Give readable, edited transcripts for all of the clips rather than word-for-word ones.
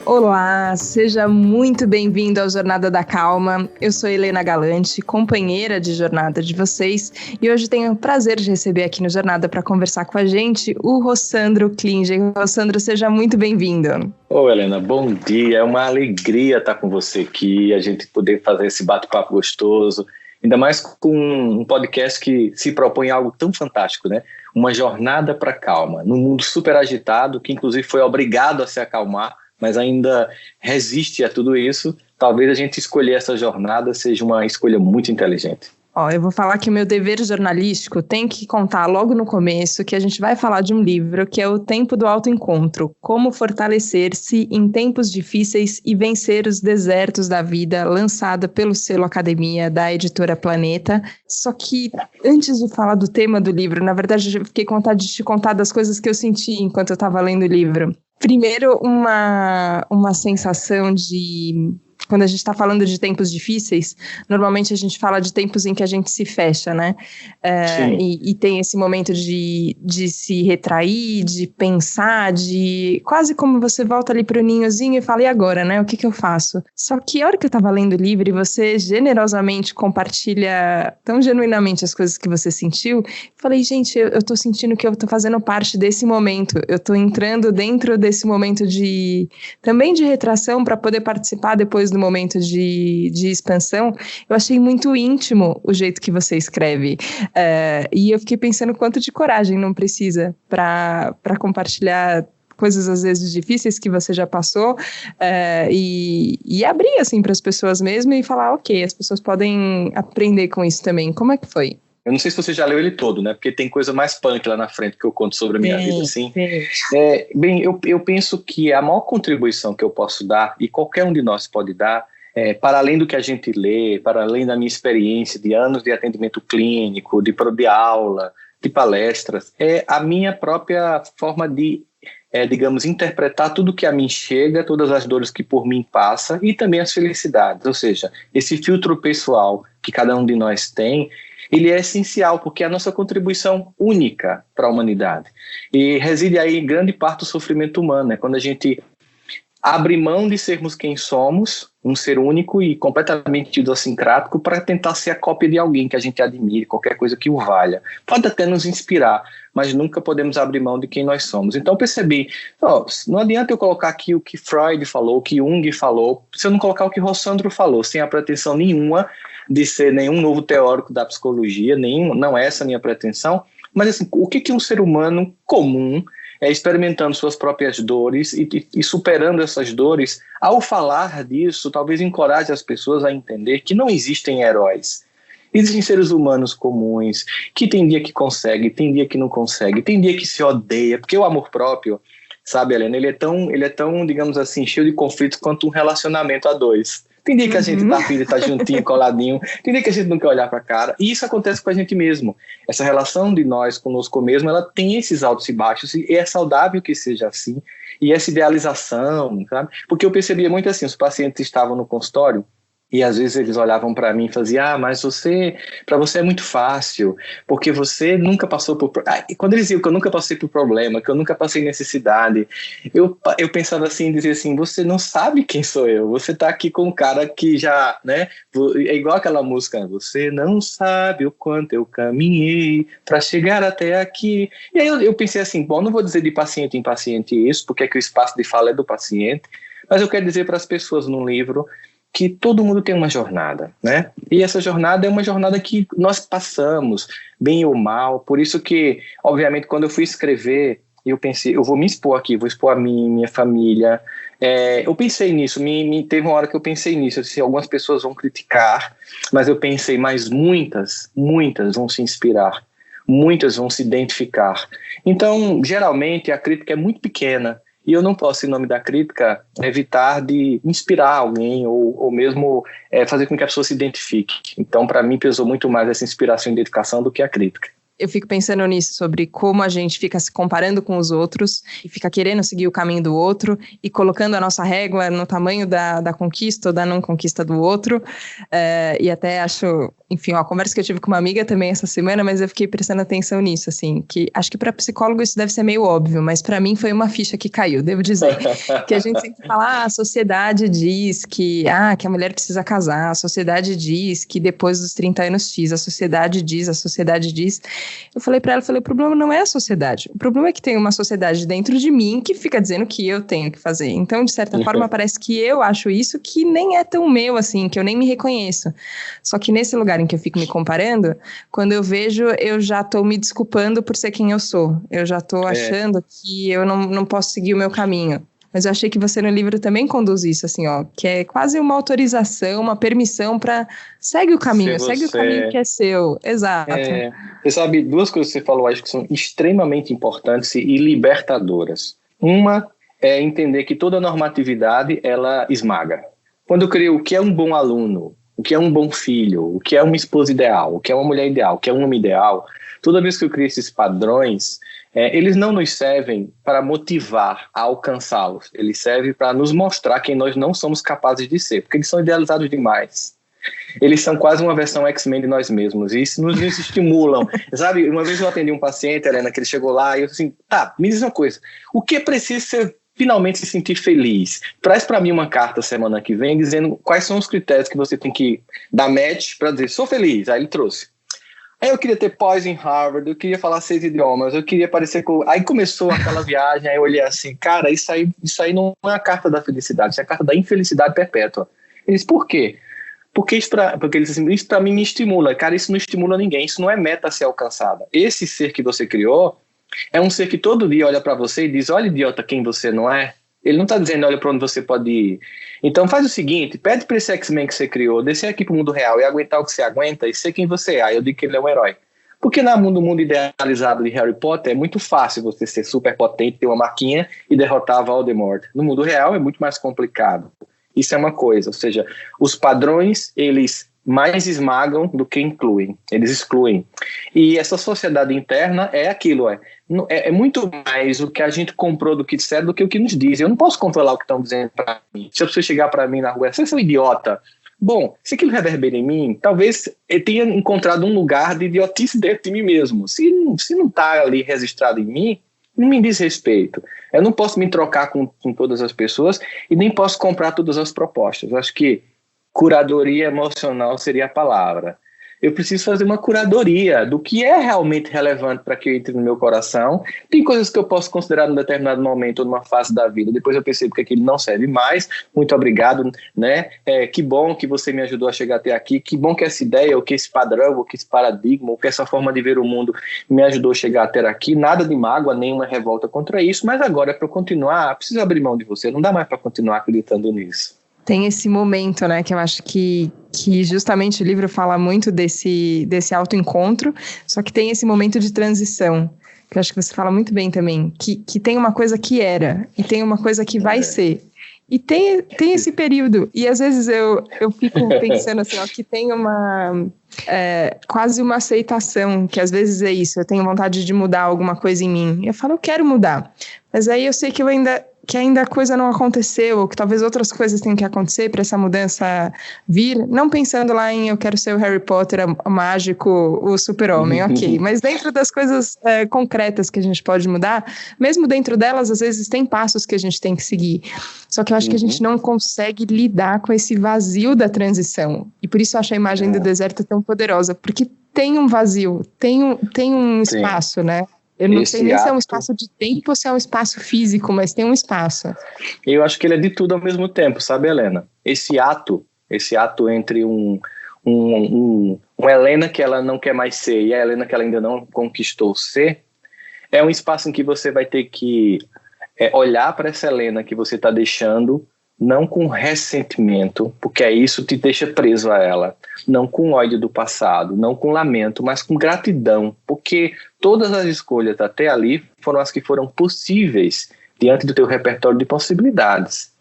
Olá, seja muito bem-vindo ao Jornada da Calma. Eu sou Helena Galante, companheira de jornada de vocês, e hoje tenho o prazer de receber aqui no Jornada para conversar com a gente o Rossandro Klinger. Rossandro, seja muito bem-vindo. Ô Helena, bom dia, é uma alegria estar com você aqui, a gente poder fazer esse bate-papo gostoso, ainda mais com um podcast que se propõe algo tão fantástico, né? Uma jornada para calma, num mundo super agitado, que inclusive foi obrigado a se acalmar, mas ainda resiste a tudo isso. Talvez a gente escolher essa jornada seja uma escolha muito inteligente. Eu vou falar que o meu dever jornalístico tem que contar logo no começo que a gente vai falar de um livro que é O Tempo do Autoencontro, Como Fortalecer-se em Tempos Difíceis e Vencer os Desertos da Vida, lançada pelo selo Academia da editora Planeta. Só que antes de falar do tema do livro, na verdade eu fiquei com vontade de te contar das coisas que eu senti enquanto eu estava lendo o livro. Primeiro, uma sensação de... Quando a gente está falando de tempos difíceis, normalmente a gente fala de tempos em que a gente se fecha, né? E tem esse momento de se retrair, de pensar, de quase como você volta ali para o ninhozinho e fala, e agora, né? O que eu faço? Só que a hora que eu estava lendo o livro e você generosamente compartilha tão genuinamente as coisas que você sentiu, eu falei, gente, eu estou sentindo que eu estou fazendo parte desse momento, eu estou entrando dentro desse momento também de retração para poder participar depois do momento de expansão. Eu achei muito íntimo o jeito que você escreve, e eu fiquei pensando quanto de coragem não precisa para compartilhar coisas às vezes difíceis que você já passou, e abrir assim para as pessoas mesmo e falar, ok, as pessoas podem aprender com isso também. Como é que foi? Eu não sei se você já leu ele todo, né? Porque tem coisa mais punk lá na frente que eu conto sobre a minha vida, assim. Bem, eu penso que a maior contribuição que eu posso dar, e qualquer um de nós pode dar, para além do que a gente lê, para além da minha experiência de anos de atendimento clínico, de aula, de palestras, é a minha própria forma de, digamos, interpretar tudo que a mim chega, todas as dores que por mim passa e também as felicidades. Ou seja, esse filtro pessoal que cada um de nós tem, ele é essencial, porque é a nossa contribuição única para a humanidade. E reside aí grande parte do sofrimento humano, né? Quando a gente abre mão de sermos quem somos, um ser único e completamente idiosincrático, para tentar ser a cópia de alguém que a gente admire, qualquer coisa que o valha. Pode até nos inspirar, mas nunca podemos abrir mão de quem nós somos. Então eu percebi, não adianta eu colocar aqui o que Freud falou, o que Jung falou, se eu não colocar o que Rossandro falou, sem a pretensão nenhuma de ser nenhum novo teórico da psicologia, não é essa a minha pretensão, mas assim, o que um ser humano comum, experimentando suas próprias dores e superando essas dores, ao falar disso, talvez encoraje as pessoas a entender que não existem heróis. Existem seres humanos comuns, que tem dia que consegue, tem dia que não consegue, tem dia que se odeia, porque o amor próprio, sabe, Helena, ele é tão, digamos assim, cheio de conflitos quanto um relacionamento a dois. Tem dia que a gente tá afim de estar juntinho, coladinho, tem dia que a gente não quer olhar para a cara, e isso acontece com a gente mesmo. Essa relação de nós conosco mesmo, ela tem esses altos e baixos, e é saudável que seja assim, e essa idealização, sabe? Porque eu percebia muito assim, os pacientes estavam no consultório, e às vezes eles olhavam para mim e faziam, mas para você é muito fácil, porque você nunca passou por... E quando eles diziam que eu nunca passei por problema, que eu nunca passei necessidade, eu pensava assim, dizia assim, você não sabe quem sou eu, você tá aqui com um cara que já, né, é igual aquela música, você não sabe o quanto eu caminhei para chegar até aqui. E aí eu pensei assim, bom, não vou dizer de paciente em paciente isso, porque é que o espaço de fala é do paciente, mas eu quero dizer para as pessoas no livro que todo mundo tem uma jornada, né? E essa jornada é uma jornada que nós passamos, bem ou mal. Por isso que, obviamente, quando eu fui escrever, eu pensei, eu vou me expor aqui, vou expor a mim, minha família. Eu pensei nisso, teve uma hora que eu pensei nisso, assim, algumas pessoas vão criticar, mas eu pensei, mas muitas vão se inspirar, muitas vão se identificar. Então, geralmente, a crítica é muito pequena, e eu não posso, em nome da crítica, evitar de inspirar alguém ou mesmo fazer com que a pessoa se identifique. Então, para mim, pesou muito mais essa inspiração e identificação do que a crítica. eu fico pensando nisso, sobre como a gente fica se comparando com os outros e fica querendo seguir o caminho do outro e colocando a nossa régua no tamanho da conquista ou da não conquista do outro. E até acho, enfim, uma conversa que eu tive com uma amiga também essa semana, mas eu fiquei prestando atenção nisso, assim, que acho que para psicólogo isso deve ser meio óbvio, mas para mim foi uma ficha que caiu, devo dizer. Que a gente sempre fala, a sociedade diz que a mulher precisa casar, a sociedade diz que depois dos 30 anos X, a sociedade diz. Eu falei para ela, o problema não é a sociedade, o problema é que tem uma sociedade dentro de mim que fica dizendo que eu tenho que fazer. Então, de certa forma, parece que eu acho isso que nem é tão meu, assim, que eu nem me reconheço. Só que nesse lugar em que eu fico me comparando, quando eu vejo, eu já tô me desculpando por ser quem eu sou. Eu já tô achando que eu não posso seguir o meu caminho. Mas eu achei que você no livro também conduz isso, assim, que é quase uma autorização, uma permissão para segue o caminho que é seu. Exato. Você sabe, duas coisas que você falou, acho que são extremamente importantes e libertadoras. Uma é entender que toda normatividade, ela esmaga. Quando eu creio o que é um bom aluno, o que é um bom filho, o que é uma esposa ideal, o que é uma mulher ideal, o que é um homem ideal, toda vez que eu crio esses padrões, eles não nos servem para motivar a alcançá-los. Eles servem para nos mostrar quem nós não somos capazes de ser, porque eles são idealizados demais. Eles são quase uma versão X-Men de nós mesmos, e isso nos estimulam. Sabe, uma vez eu atendi um paciente, Helena, que ele chegou lá, e eu assim, me diz uma coisa, o que é preciso ser finalmente se sentir feliz? Traz para mim uma carta semana que vem, dizendo quais são os critérios que você tem que dar match para dizer, sou feliz. Aí ele trouxe. Aí eu queria ter pós em Harvard, eu queria falar 6 idiomas, eu queria parecer com... Aí começou aquela viagem, aí eu olhei assim, cara, isso aí não é a carta da felicidade, isso é a carta da infelicidade perpétua. Ele disse, por quê? Porque ele disse assim, isso para mim me estimula. Cara, isso não estimula ninguém, isso não é meta a ser alcançada. Esse ser que você criou é um ser que todo dia olha para você e diz, olha, idiota, quem você não é. Ele não está dizendo, olha para onde você pode ir. Então faz o seguinte, pede para esse X-Men que você criou, descer aqui para o mundo real e aguentar o que você aguenta e ser quem você é. Aí eu digo que ele é um herói. Porque no mundo idealizado de Harry Potter é muito fácil você ser super potente, ter uma marquinha e derrotar Voldemort. No mundo real é muito mais complicado. Isso é uma coisa, ou seja, os padrões, eles mais esmagam do que incluem, eles excluem. E essa sociedade interna é aquilo, é muito mais o que a gente comprou do que disseram do que o que nos dizem. Eu não posso controlar o que estão dizendo para mim. Se a pessoa chegar para mim na rua, você é um idiota. Bom, se aquilo reverbera em mim, talvez eu tenha encontrado um lugar de idiotice dentro de mim mesmo. Se não está ali registrado em mim, não me diz respeito. Eu não posso me trocar com todas as pessoas e nem posso comprar todas as propostas. Eu acho que curadoria emocional seria a palavra. Eu preciso fazer uma curadoria do que é realmente relevante para que eu entre no meu coração. Tem coisas que eu posso considerar num determinado momento ou numa fase da vida. Depois eu percebo que aquilo não serve mais. Muito obrigado, né? Que bom que você me ajudou a chegar até aqui. Que bom que essa ideia, ou que esse padrão, ou que esse paradigma, ou que essa forma de ver o mundo me ajudou a chegar até aqui. Nada de mágoa, nenhuma revolta contra isso. Mas agora, para eu continuar, preciso abrir mão de você. Não dá mais para continuar acreditando nisso. Tem esse momento, né, que eu acho que justamente o livro fala muito desse autoencontro, só que tem esse momento de transição, que eu acho que você fala muito bem também, que tem uma coisa que era, e tem uma coisa que vai ser. E tem esse período, e às vezes eu fico pensando assim, que tem quase uma aceitação, que às vezes é isso, eu tenho vontade de mudar alguma coisa em mim, eu falo, eu quero mudar, mas aí eu sei que ainda a coisa não aconteceu, ou que talvez outras coisas tenham que acontecer para essa mudança vir, não pensando lá em eu quero ser o Harry Potter, o mágico, o super-homem, ok, mas dentro das coisas concretas que a gente pode mudar, mesmo dentro delas, às vezes tem passos que a gente tem que seguir, só que eu acho que a gente não consegue lidar com esse vazio da transição, e por isso eu acho a imagem do deserto tão poderosa, porque tem um vazio, tem um espaço, né? Eu não sei nem se é um espaço de tempo ou se é um espaço físico, mas tem um espaço. Eu acho que ele é de tudo ao mesmo tempo, sabe, Helena? Esse ato entre uma Helena que ela não quer mais ser e a Helena que ela ainda não conquistou ser, é um espaço em que você vai ter que olhar para essa Helena que você está deixando, não com ressentimento, porque isso te deixa preso a ela, não com ódio do passado, não com lamento, mas com gratidão, porque todas as escolhas até ali foram as que foram possíveis diante do teu repertório de possibilidades.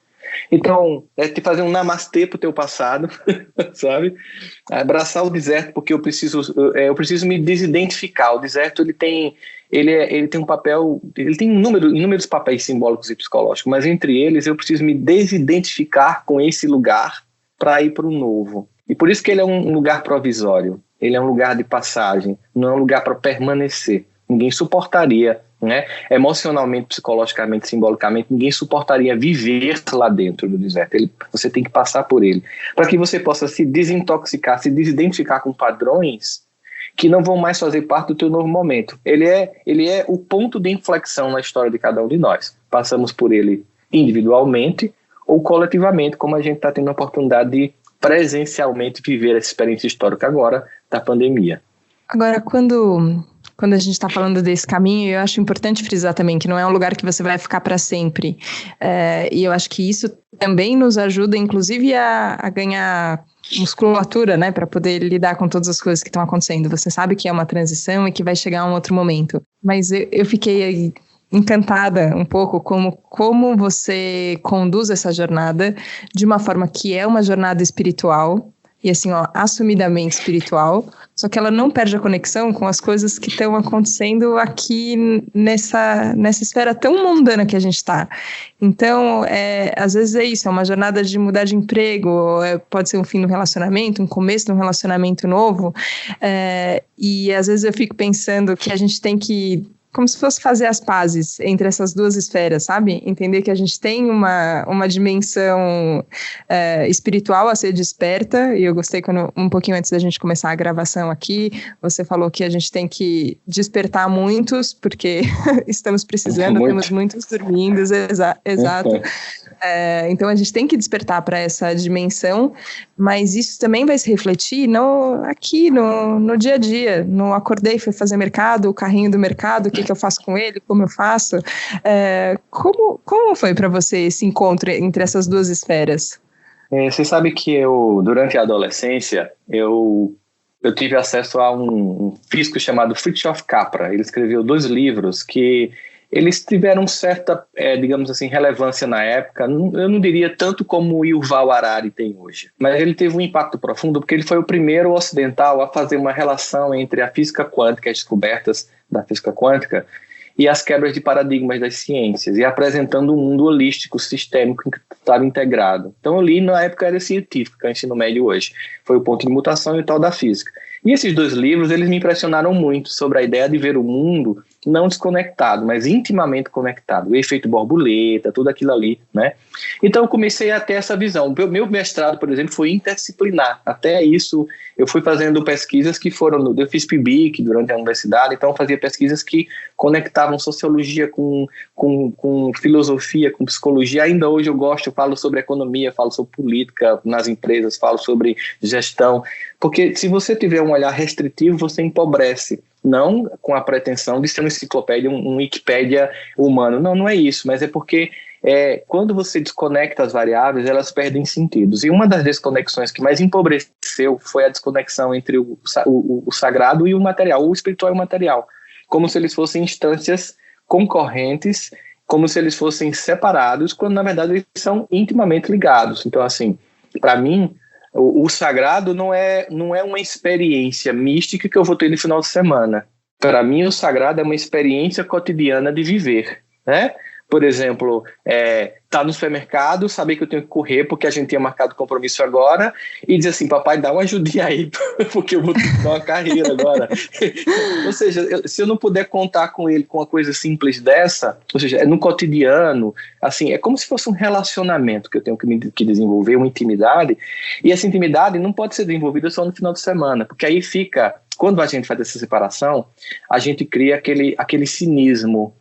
Então, é te fazer um namastê pro teu passado, sabe? Abraçar o deserto, porque eu preciso me desidentificar. O deserto, ele tem um papel, ele tem inúmeros papéis simbólicos e psicológicos, mas entre eles eu preciso me desidentificar com esse lugar para ir para o novo. E por isso que ele é um lugar provisório, ele é um lugar de passagem, não é um lugar para permanecer. Ninguém suportaria, né? Emocionalmente, psicologicamente, simbolicamente, ninguém suportaria viver lá dentro do deserto. Você tem que passar por ele, para que você possa se desintoxicar, se desidentificar com padrões que não vão mais fazer parte do teu novo momento. Ele é o ponto de inflexão na história de cada um de nós. Passamos por ele individualmente ou coletivamente, como a gente está tendo a oportunidade de presencialmente viver essa experiência histórica agora da pandemia. Agora, quando a gente está falando desse caminho, eu acho importante frisar também que não é um lugar que você vai ficar para sempre. E eu acho que isso também nos ajuda, inclusive, a ganhar musculatura, né, para poder lidar com todas as coisas que estão acontecendo. Você sabe que é uma transição e que vai chegar um outro momento. Mas eu fiquei encantada um pouco como você conduz essa jornada de uma forma que é uma jornada espiritual, e assim, assumidamente espiritual, só que ela não perde a conexão com as coisas que estão acontecendo aqui nessa esfera tão mundana que a gente está. Então, às vezes é isso, é uma jornada de mudar de emprego, pode ser um fim do relacionamento, um começo de um relacionamento novo, e às vezes eu fico pensando que a gente tem que, como se fosse fazer as pazes entre essas duas esferas, sabe? Entender que a gente tem uma dimensão espiritual a ser desperta, e eu gostei quando, um pouquinho antes da gente começar a gravação aqui, você falou que a gente tem que despertar muitos, porque estamos precisando, temos muitos dormindo, exato. Então a gente tem que despertar para essa dimensão, mas isso também vai se refletir aqui no dia a dia, no acordei, fui fazer mercado, o carrinho do mercado, o que eu faço com ele, como eu faço. Como foi para você esse encontro entre essas duas esferas? Você sabe que durante a adolescência, eu tive acesso a um físico chamado Fritjof Capra. Ele escreveu 2 livros que eles tiveram certa, digamos assim, relevância na época. Eu não diria tanto como o Yuval Harari tem hoje, mas ele teve um impacto profundo porque ele foi o primeiro ocidental a fazer uma relação entre a física quântica, as descobertas da física quântica, e as quebras de paradigmas das ciências, e apresentando um mundo holístico, sistêmico, que estava integrado. Então eu li na época era científica, ensino médio hoje. Foi o ponto de mutação e tal da física. E esses 2 livros, eles me impressionaram muito sobre a ideia de ver o mundo não desconectado, mas intimamente conectado. O efeito borboleta, tudo aquilo ali, né? Então eu comecei a ter essa visão. Meu mestrado, por exemplo, foi interdisciplinar. Até isso, eu fui fazendo pesquisas que foram... Eu fiz PIBIC durante a universidade, então eu fazia pesquisas que conectavam sociologia com filosofia, com psicologia. Ainda hoje eu falo sobre economia, falo sobre política nas empresas, falo sobre gestão. Porque se você tiver um olhar restritivo, você empobrece. Não com a pretensão de ser uma enciclopédia, um Wikipédia humano. Não é isso, mas é porque quando você desconecta as variáveis, elas perdem sentidos. E uma das desconexões que mais empobreceu foi a desconexão entre o sagrado e o material, o espiritual e o material. Como se eles fossem instâncias concorrentes, como se eles fossem separados, quando na verdade eles são intimamente ligados. Então, assim, para mim, o sagrado não é uma experiência mística que eu vou ter no final de semana. Para mim, o sagrado é uma experiência cotidiana de viver, né? Por exemplo, tá no supermercado, saber que eu tenho que correr porque a gente tinha marcado compromisso agora e dizer assim, papai, dá uma ajudinha aí porque eu vou ter que dar uma carreira agora. Ou seja, se eu não puder contar com ele com uma coisa simples dessa, ou seja, no cotidiano, assim, é como se fosse um relacionamento que eu tenho que desenvolver, uma intimidade, e essa intimidade não pode ser desenvolvida só no final de semana, porque aí fica, quando a gente faz essa separação, a gente cria aquele cinismo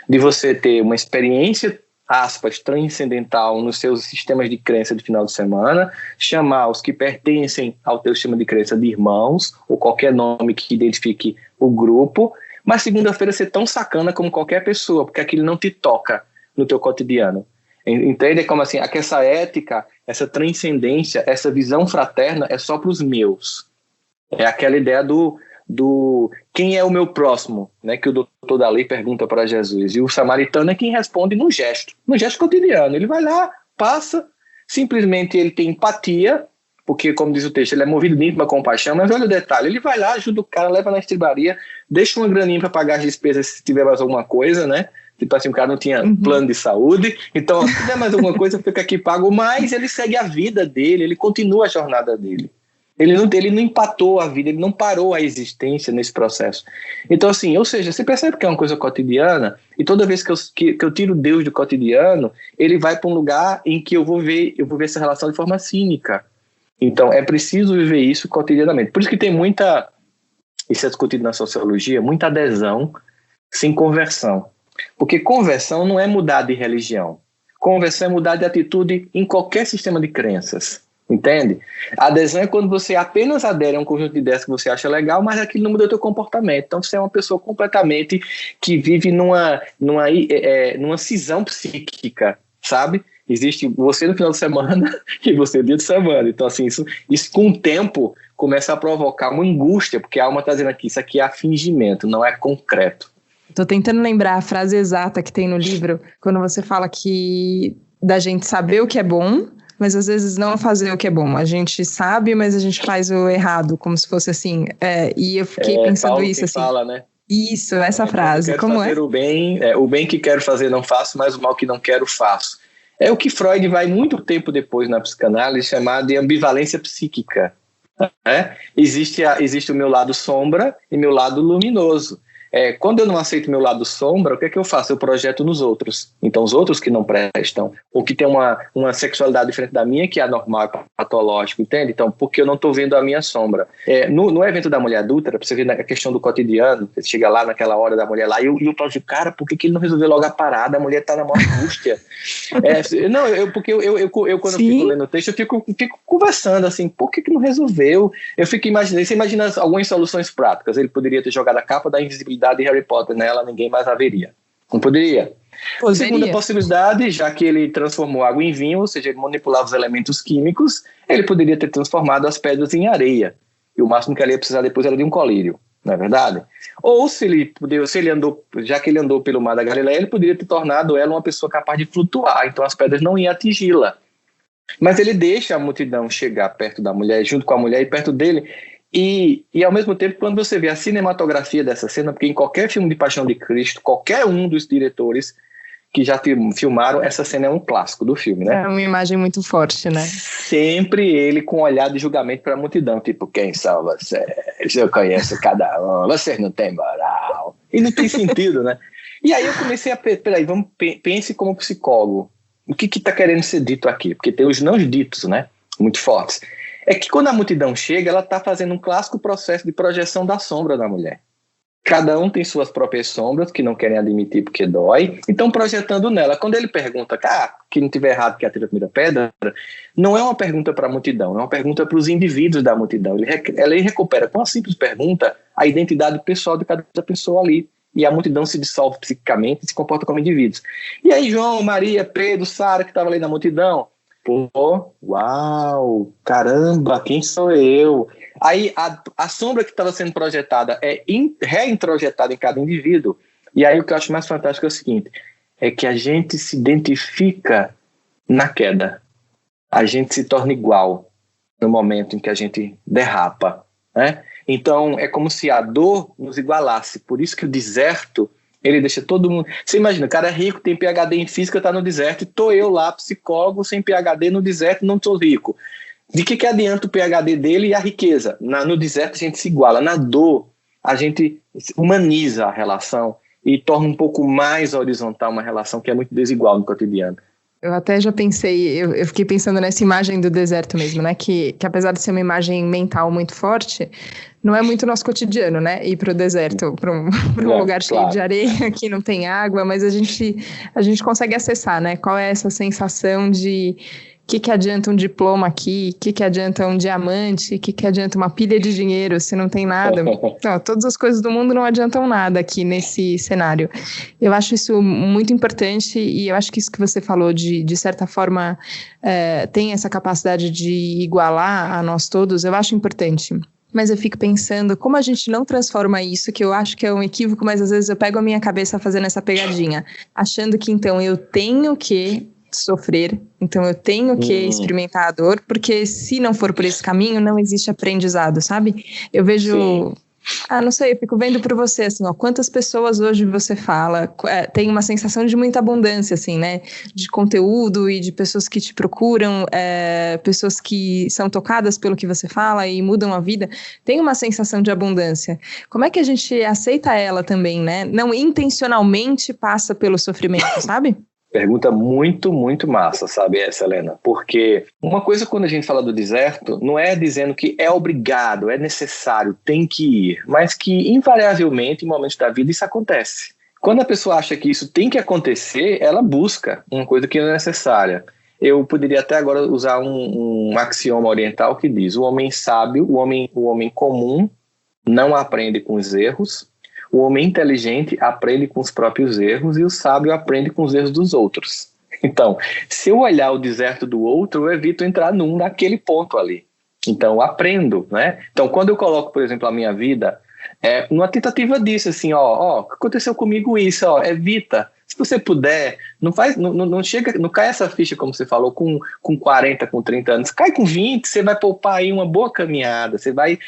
de você ter uma experiência, aspas, transcendental nos seus sistemas de crença de final de semana, chamar os que pertencem ao teu sistema de crença de irmãos, ou qualquer nome que identifique o grupo, mas segunda-feira ser tão sacana como qualquer pessoa, porque aquilo não te toca no teu cotidiano. Entende? Como assim, essa ética, essa transcendência, essa visão fraterna é só para os meus. É aquela ideia do quem é o meu próximo, né, que o doutor da lei pergunta para Jesus, e o samaritano é quem responde no gesto cotidiano. Ele vai lá, passa, simplesmente ele tem empatia, porque, como diz o texto, ele é movido de íntima compaixão, mas olha o detalhe, ele vai lá, ajuda o cara, leva na estribaria, deixa uma graninha para pagar as despesas se tiver mais alguma coisa, né? Tipo assim, o cara não tinha plano de saúde, então se tiver mais alguma coisa, fica aqui pago, mas ele segue a vida dele, ele continua a jornada dele. Ele não empatou a vida, ele não parou a existência nesse processo. Então, assim, ou seja, você percebe que é uma coisa cotidiana, e toda vez que eu tiro Deus do cotidiano, ele vai para um lugar em que eu vou ver essa relação de forma cínica. Então, é preciso viver isso cotidianamente. Por isso que tem muita, isso é discutido na sociologia, muita adesão sem conversão. Porque conversão não é mudar de religião. Conversão é mudar de atitude em qualquer sistema de crenças. Entende? A adesão é quando você apenas adere a um conjunto de ideias que você acha legal, mas aquilo não muda o teu comportamento. Então você é uma pessoa completamente que vive numa cisão psíquica, sabe? Existe você no final de semana e você no dia de semana. Então assim, isso com o tempo começa a provocar uma angústia, porque a alma está dizendo aqui, isso aqui é fingimento, não é concreto. Tô tentando lembrar a frase exata que tem no livro, quando você fala que da gente saber o que é bom, mas às vezes não fazer o que é bom. A gente sabe, mas a gente faz o errado, como se fosse assim. E eu fiquei pensando Paulo isso, que assim. Fala, né? Isso, essa frase. Como é? O bem que quero fazer não faço, mas o mal que não quero faço. É o que Freud vai muito tempo depois na psicanálise chamar de ambivalência psíquica. Existe o meu lado sombra e meu lado luminoso. Quando eu não aceito meu lado sombra, o que é que eu faço? Eu projeto nos outros. Então, os outros que não prestam, ou que tem uma sexualidade diferente da minha, que é anormal, patológico, entende? Então, porque eu não estou vendo a minha sombra. No evento da mulher adúltera, para você ver a questão do cotidiano, você chega lá naquela hora da mulher lá, e eu falo assim, cara, por que ele não resolveu logo a parada? A mulher está na maior angústia. Porque eu quando eu fico lendo o texto, eu fico conversando assim, por que não resolveu? Eu fico imaginando, você imagina algumas soluções práticas. Ele poderia ter jogado a capa da invisibilidade de Harry Potter nela, ninguém mais a veria. Não poderia. Segunda possibilidade, já que ele transformou água em vinho, ou seja, ele manipulava os elementos químicos, ele poderia ter transformado as pedras em areia. E o máximo que ela ia precisar depois era de um colírio, não é verdade? Ou já que ele andou pelo mar da Galileia, ele poderia ter tornado ela uma pessoa capaz de flutuar, então as pedras não iam atingi-la. Mas ele deixa a multidão chegar perto da mulher, junto com a mulher e perto dele. E ao mesmo tempo, quando você vê a cinematografia dessa cena, porque em qualquer filme de Paixão de Cristo, qualquer um dos diretores que já filmaram, essa cena é um clássico do filme, né? É uma imagem muito forte, né? Sempre ele com um olhar de julgamento para a multidão, tipo, quem são vocês? Eu conheço cada um, vocês não têm moral. E não tem sentido, né? E aí eu comecei a... Peraí, pense como psicólogo. O que está querendo ser dito aqui? Porque tem os não ditos, né? Muito fortes. É que quando a multidão chega, ela está fazendo um clássico processo de projeção da sombra da mulher. Cada um tem suas próprias sombras, que não querem admitir porque dói, e estão projetando nela. Quando ele pergunta, que não tiver errado que atira a primeira pedra, não é uma pergunta para a multidão, é uma pergunta para os indivíduos da multidão. Ele recupera com uma simples pergunta a identidade pessoal de cada pessoa ali. E a multidão se dissolve psiquicamente e se comporta como indivíduos. E aí João, Maria, Pedro, Sara, que estava ali na multidão, pô, uau, caramba, quem sou eu? Aí a sombra que estava sendo projetada é reintrojetada em cada indivíduo. E aí o que eu acho mais fantástico é o seguinte, é que a gente se identifica na queda. A gente se torna igual no momento em que a gente derrapa, né? Então é como se a dor nos igualasse. Por isso que o deserto, ele deixa todo mundo... Você imagina, o cara é rico, tem PhD em física, está no deserto, e estou eu lá, psicólogo, sem PhD no deserto, não estou rico. De que adianta o PhD dele e a riqueza? No deserto a gente se iguala. Na dor, a gente humaniza a relação e torna um pouco mais horizontal uma relação que é muito desigual no cotidiano. Eu até já pensei, eu fiquei pensando nessa imagem do deserto mesmo, né? Que apesar de ser uma imagem mental muito forte, não é muito nosso cotidiano, né? Ir para o deserto, para um lugar cheio de areia, que não tem água, mas a gente consegue acessar, né? Qual é essa sensação de que adianta um diploma aqui, que adianta um diamante, que adianta uma pilha de dinheiro se não tem nada? Não, todas as coisas do mundo não adiantam nada aqui nesse cenário. Eu acho isso muito importante e eu acho que isso que você falou de certa forma tem essa capacidade de igualar a nós todos, eu acho importante. Mas eu fico pensando como a gente não transforma isso, que eu acho que é um equívoco, mas às vezes eu pego a minha cabeça fazendo essa pegadinha, achando que então eu tenho que sofrer, então eu tenho que experimentar a dor, porque se não for por esse caminho, não existe aprendizado, sabe? Eu vejo... não sei, eu fico vendo por você, assim, ó, quantas pessoas hoje você fala, tem uma sensação de muita abundância, assim, né, de conteúdo e de pessoas que te procuram, pessoas que são tocadas pelo que você fala e mudam a vida, tem uma sensação de abundância. Como é que a gente aceita ela também, né? Não intencionalmente passa pelo sofrimento, sabe? Pergunta muito, muito massa, sabe essa, Helena? Porque uma coisa quando a gente fala do deserto, não é dizendo que é obrigado, é necessário, tem que ir, mas que invariavelmente em momentos da vida isso acontece. Quando a pessoa acha que isso tem que acontecer, ela busca uma coisa que não é necessária. Eu poderia até agora usar um axioma oriental que diz: o homem sábio, o homem comum não aprende com os erros, o homem inteligente aprende com os próprios erros e o sábio aprende com os erros dos outros. Então, se eu olhar o deserto do outro, eu evito entrar naquele ponto ali. Então, eu aprendo, né? Então, quando eu coloco, por exemplo, a minha vida, numa tentativa disso, assim, aconteceu comigo isso, evita. Se você puder, não cai essa ficha, como você falou, com 40, com 30 anos, cai com 20, você vai poupar aí uma boa caminhada, você vai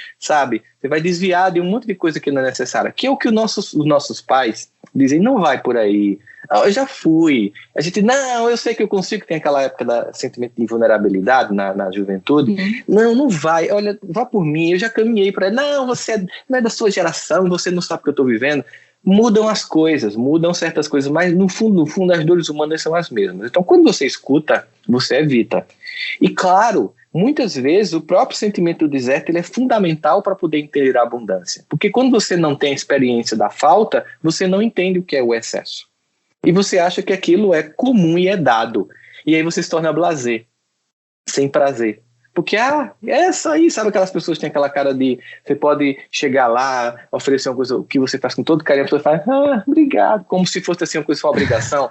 desviar de um monte de coisa que não é necessária, que é o que os nossos pais dizem: não vai por aí, eu já fui, eu sei que eu consigo, tem aquela época da sentimento de vulnerabilidade na juventude, não vai, olha, vá por mim, eu já caminhei para não, você não é da sua geração, você não sabe o que eu estou vivendo. Mudam as coisas, mudam certas coisas, mas no fundo as dores humanas são as mesmas. Então, quando você escuta, você evita. E claro, muitas vezes o próprio sentimento do deserto ele é fundamental para poder entender a abundância. Porque quando você não tem a experiência da falta, você não entende o que é o excesso. E você acha que aquilo é comum e é dado. E aí você se torna blasé, sem prazer. Porque, é só aí, sabe aquelas pessoas que têm aquela cara de, você pode chegar lá, oferecer uma coisa que você faz com todo carinho, a pessoa fala, obrigado, como se fosse assim uma coisa, uma obrigação,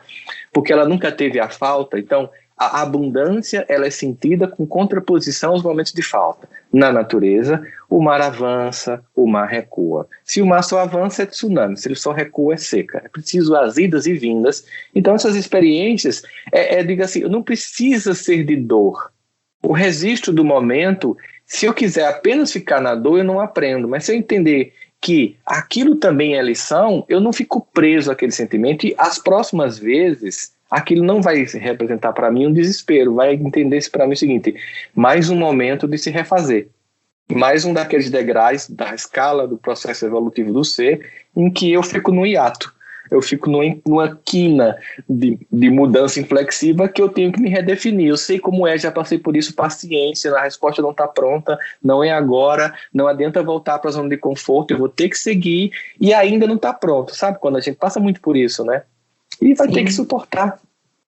porque ela nunca teve a falta. Então, a abundância, ela é sentida com contraposição aos momentos de falta. Na natureza, o mar avança, o mar recua. Se o mar só avança, é tsunami, se ele só recua, é seca. É preciso as idas e vindas. Então, essas experiências, diga assim, não precisa ser de dor. O registro do momento, se eu quiser apenas ficar na dor, eu não aprendo. Mas se eu entender que aquilo também é lição, eu não fico preso àquele sentimento e as próximas vezes aquilo não vai representar para mim um desespero, vai entender-se para mim o seguinte: mais um momento de se refazer. Mais um daqueles degraus da escala do processo evolutivo do ser em que eu fico no hiato. Eu fico numa quina de mudança inflexiva que eu tenho que me redefinir. Eu sei como já passei por isso, paciência, a resposta não está pronta, não é agora, não adianta voltar para a zona de conforto, eu vou ter que seguir e ainda não está pronto, sabe? Quando a gente passa muito por isso, né? E vai ter que suportar.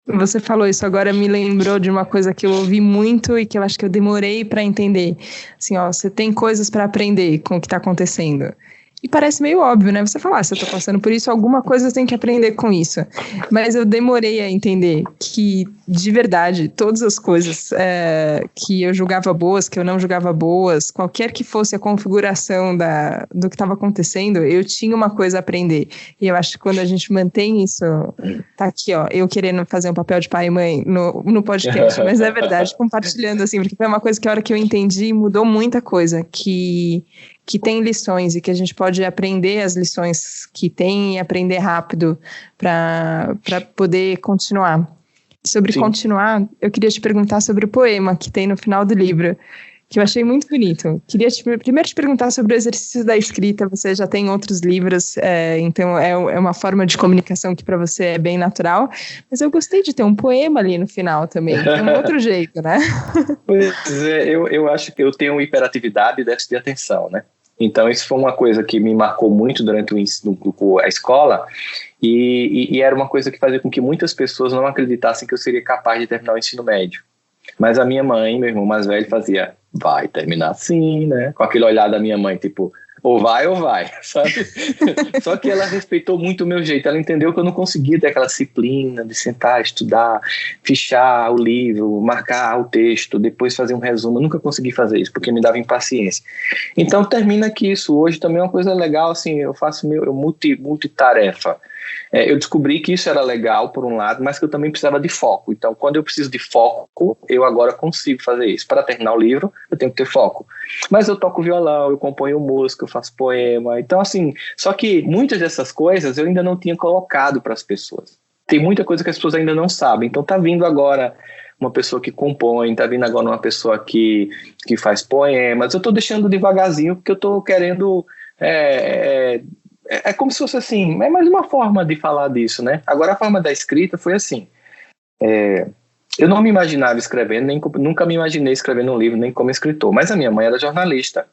Você falou isso agora, me lembrou de uma coisa que eu ouvi muito e que eu acho que eu demorei para entender. Assim, você tem coisas para aprender com o que está acontecendo. E parece meio óbvio, né? Você fala, se eu tô passando por isso, alguma coisa eu tenho que aprender com isso. Mas eu demorei a entender que, de verdade, todas as coisas que eu julgava boas, que eu não julgava boas, qualquer que fosse a configuração do que estava acontecendo, eu tinha uma coisa a aprender. E eu acho que quando a gente mantém isso, tá aqui, eu querendo fazer um papel de pai e mãe no podcast, mas é verdade, compartilhando assim, porque foi uma coisa que a hora que eu entendi, mudou muita coisa, que tem lições e que a gente pode aprender as lições que tem e aprender rápido para poder continuar. Sobre continuar, eu queria te perguntar sobre o poema que tem no final do livro, que eu achei muito bonito. Queria primeiro te perguntar sobre o exercício da escrita. Você já tem outros livros, então é uma forma de comunicação que para você é bem natural, mas eu gostei de ter um poema ali no final também, é um outro jeito, né? Pois é, eu acho que eu tenho hiperatividade e déficit de atenção, né? Então isso foi uma coisa que me marcou muito durante a escola e era uma coisa que fazia com que muitas pessoas não acreditassem que eu seria capaz de terminar o ensino médio. Mas a minha mãe, meu irmão mais velho, fazia, vai terminar assim, né? Com aquele olhar da minha mãe, tipo, ou vai, sabe? Só que ela respeitou muito o meu jeito, ela entendeu que eu não conseguia ter aquela disciplina de sentar, estudar, fichar o livro, marcar o texto, depois fazer um resumo. Eu nunca consegui fazer isso, porque me dava impaciência. Então termina que isso hoje também é uma coisa legal, assim, eu faço multitarefa. eu descobri que isso era legal, por um lado, mas que eu também precisava de foco. Então, quando eu preciso de foco, eu agora consigo fazer isso. Para terminar o livro, eu tenho que ter foco. Mas eu toco violão, eu componho música, eu faço poema. Então, assim, só que muitas dessas coisas eu ainda não tinha colocado para as pessoas. Tem muita coisa que as pessoas ainda não sabem. Então, tá vindo agora uma pessoa que compõe, tá vindo agora uma pessoa que faz poemas. Eu tô deixando devagarzinho, porque eu tô querendo... É como se fosse assim, é mais uma forma de falar disso, né? Agora a forma da escrita foi assim, eu não me imaginava escrevendo, nunca me imaginei escrevendo um livro, nem como escritor, mas a minha mãe era jornalista,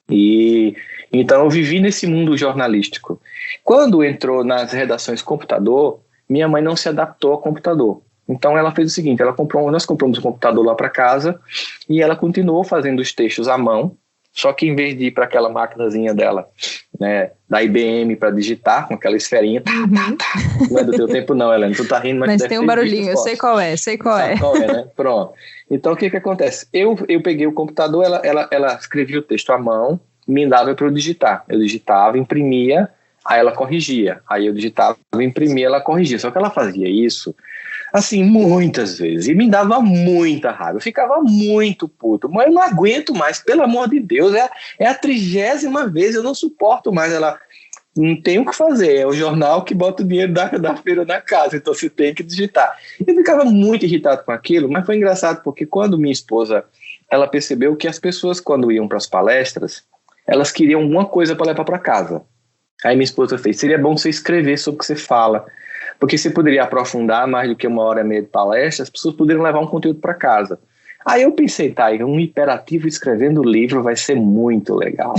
e então eu vivi nesse mundo jornalístico. Quando entrou nas redações computador, minha mãe não se adaptou ao computador, então ela fez o seguinte, nós compramos um computador lá para casa, e ela continuou fazendo os textos à mão, só que em vez de ir para aquela maquinazinha dela, né, da IBM para digitar, com aquela esferinha, não é do teu tempo não, Helena, tu tá rindo, mas tem um barulhinho, eu sei qual é. Sabe qual é, né? Pronto. Então o que acontece? Eu peguei o computador, ela escrevia o texto à mão, me dava para eu digitar. Eu digitava, imprimia, aí ela corrigia. Aí eu digitava, imprimia, ela corrigia. Só que ela fazia isso assim, muitas vezes, e me dava muita raiva, eu ficava muito puto, mas eu não aguento mais, pelo amor de Deus, é a 30ª vez, eu não suporto mais, ela não tem o que fazer, é o jornal que bota o dinheiro da feira na casa, então você tem que digitar. Eu ficava muito irritado com aquilo, mas foi engraçado, porque quando minha esposa, ela percebeu que as pessoas, quando iam para as palestras, elas queriam alguma coisa para levar para casa. Aí minha esposa fez, seria bom você escrever sobre o que você fala, porque você poderia aprofundar mais do que 1h30 de palestra, as pessoas poderiam levar um conteúdo para casa. Aí eu pensei, um hiperativo escrevendo livro vai ser muito legal.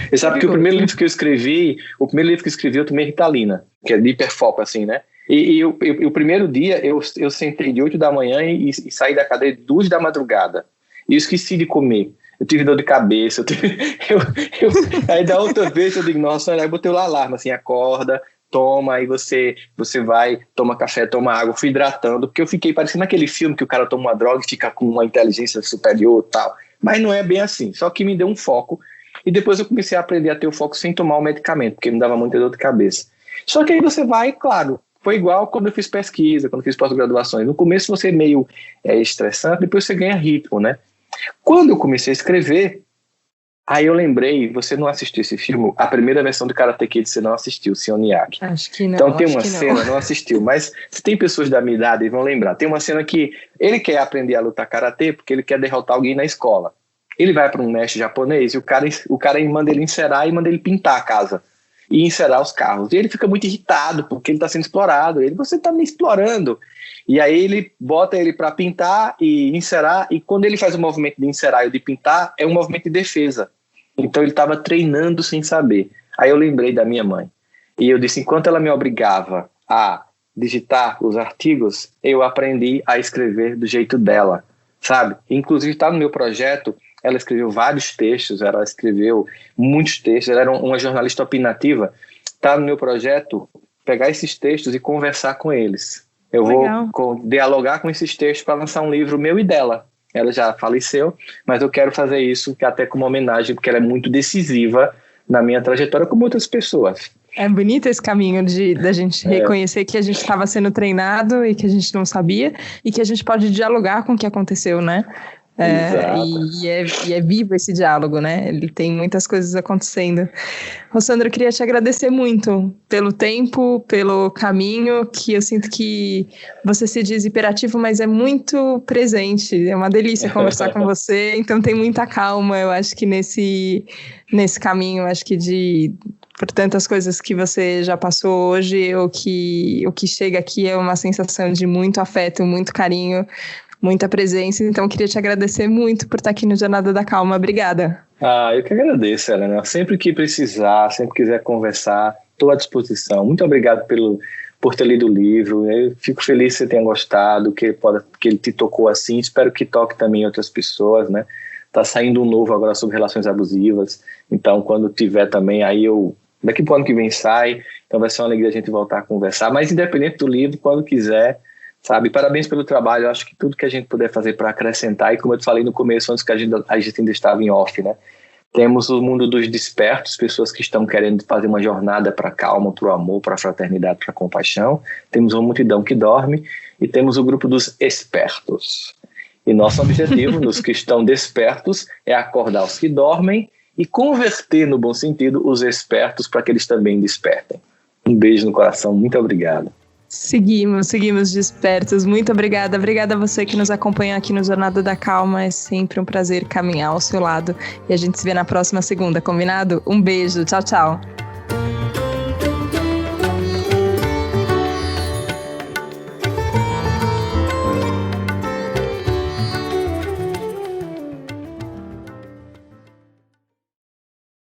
Você sabe que o primeiro livro que eu escrevi eu tomei Ritalina, que é de hiperfoco, assim, né? E o primeiro dia eu sentei de 8 da manhã e saí da cadeira de 2 da madrugada. E eu esqueci de comer. Eu tive dor de cabeça. Aí da outra vez eu digo, nossa, aí eu botei o alarme, assim, acorda, toma, aí você vai, toma café, toma água, fui hidratando, porque eu fiquei parecendo aquele filme que o cara toma uma droga e fica com uma inteligência superior e tal, mas não é bem assim, só que me deu um foco, e depois eu comecei a aprender a ter o foco sem tomar o medicamento, porque me dava muita dor de cabeça. Só que aí você vai, claro, foi igual quando eu fiz pesquisa, quando eu fiz pós-graduações, no começo você é meio estressante, depois você ganha ritmo, né? Quando eu comecei a escrever, aí eu lembrei, você não assistiu esse filme, a primeira versão do Karate Kid você não assistiu, Senhor Miyagi. Acho que não. Então tem uma cena, não assistiu, mas se tem pessoas da minha idade, vão lembrar. Tem uma cena que ele quer aprender a lutar Karate porque ele quer derrotar alguém na escola. Ele vai para um mestre japonês e o cara manda ele encerar e manda ele pintar a casa e encerar os carros. E ele fica muito irritado porque ele está sendo explorado. Você está me explorando. E aí ele bota ele para pintar e encerar, e quando ele faz o movimento de encerar e o de pintar, é um movimento de defesa. Então ele estava treinando sem saber. Aí eu lembrei da minha mãe. E eu disse, enquanto ela me obrigava a digitar os artigos, eu aprendi a escrever do jeito dela, sabe? Inclusive está no meu projeto, ela escreveu vários textos, ela escreveu muitos textos, ela era uma jornalista opinativa. Está no meu projeto pegar esses textos e conversar com eles. Eu vou dialogar com esses textos para lançar um livro meu e dela. Ela já faleceu, mas eu quero fazer isso até como homenagem, porque ela é muito decisiva na minha trajetória, como outras pessoas. É bonito esse caminho da gente reconhecer que a gente estava sendo treinado e que a gente não sabia, e que a gente pode dialogar com o que aconteceu, né? E é vivo esse diálogo, né? Ele tem muitas coisas acontecendo. Rossandro, eu queria te agradecer muito pelo tempo, pelo caminho, que eu sinto que você se diz hiperativo, mas é muito presente. É uma delícia conversar com você, então tem muita calma, eu acho que nesse caminho, acho que por tantas coisas que você já passou hoje, o que chega aqui é uma sensação de muito afeto, muito carinho, muita presença, então eu queria te agradecer muito por estar aqui no Jornada da Calma. Obrigada. Eu que agradeço, Helena. Sempre que precisar, sempre quiser conversar, estou à disposição. Muito obrigado por ter lido o livro. Eu fico feliz que você tenha gostado, que ele te tocou assim. Espero que toque também outras pessoas, né? Tá saindo um novo agora sobre relações abusivas. Então, quando tiver também, daqui para o ano que vem sai. Então vai ser uma alegria a gente voltar a conversar. Mas independente do livro, quando quiser, sabe, parabéns pelo trabalho. Eu acho que tudo que a gente puder fazer para acrescentar, e como eu te falei no começo, antes que a gente ainda estava em off, né? Temos o mundo dos despertos, pessoas que estão querendo fazer uma jornada para a calma, para o amor, para a fraternidade, para a compaixão. Temos uma multidão que dorme e temos o grupo dos espertos. E nosso objetivo, nos que estão despertos, é acordar os que dormem e converter, no bom sentido, os espertos para que eles também despertem. Um beijo no coração, muito obrigado. Seguimos despertos. Muito obrigada. Obrigada a você que nos acompanha aqui no Jornada da Calma. É sempre um prazer caminhar ao seu lado. E a gente se vê na próxima segunda, combinado? Um beijo. Tchau, tchau.